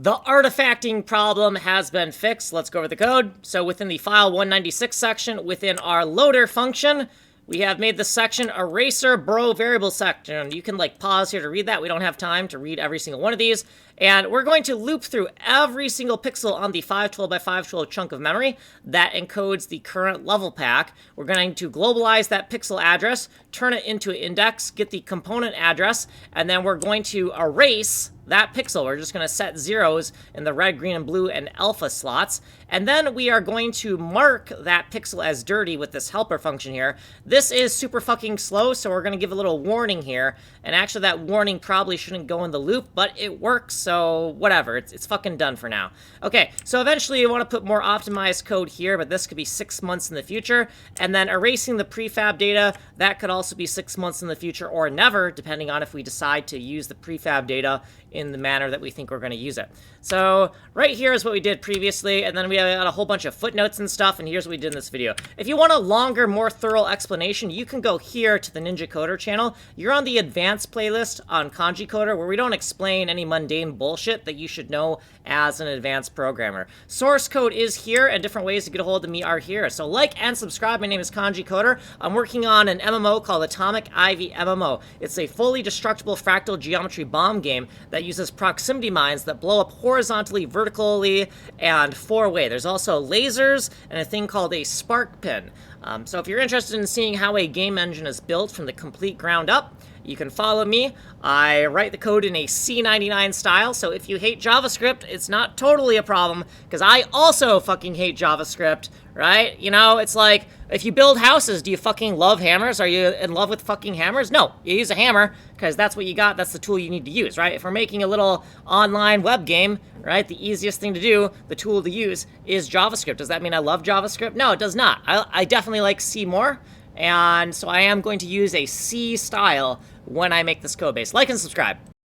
The artifacting problem has been fixed. Let's go over the code. So within the FILE196 section, within our loader function, we have made the section eraser bro variable section. You can like pause here to read that. We don't have time to read every single one of these. And we're going to loop through every single pixel on the 512 by 512 chunk of memory that encodes the current level pack. We're going to globalize that pixel address, turn it into an index, get the component address, and then we're going to erase that pixel. We're just going to set zeros in the red, green, and blue and alpha slots. And then we are going to mark that pixel as dirty with this helper function here. This is super fucking slow, so we're going to give a little warning here. And actually that warning probably shouldn't go in the loop, but it works, so whatever. It's fucking done for now. Okay, so eventually you want to put more optimized code here, but this could be 6 months in the future. And then erasing the prefab data, that could also be 6 months in the future or never, depending on if we decide to use the prefab data in the manner that we think we're going to use it. So right here is what we did previously, and then we had a whole bunch of footnotes and stuff, and here's what we did in this video. If you want a longer, more thorough explanation, you can go here to the Ninja Coder channel. You're on the advanced playlist on Kanji Coder, where we don't explain any mundane bullshit that you should know as an advanced programmer. Source code is here, and different ways to get a hold of me are here. So like and subscribe. My name is Kanji Coder. I'm working on an MMO called Atomic Ivy MMO. It's a fully destructible fractal geometry bomb game that uses proximity mines that blow up horizontally, vertically, and four-way. There's also lasers and a thing called a spark pin. So if you're interested in seeing how a game engine is built from the complete ground up, you can follow me. I write the code in a C99 style, so if you hate JavaScript, it's not totally a problem, because I also fucking hate JavaScript, right? You know, it's like, if you build houses, do you fucking love hammers? Are you in love with fucking hammers? No, you use a hammer, because that's what you got, that's the tool you need to use, right? If we're making a little online web game, right, the easiest thing to do, the tool to use, is JavaScript. Does that mean I love JavaScript? No, it does not. I definitely like C more, and so I am going to use a C style when I make this code base. Like and subscribe.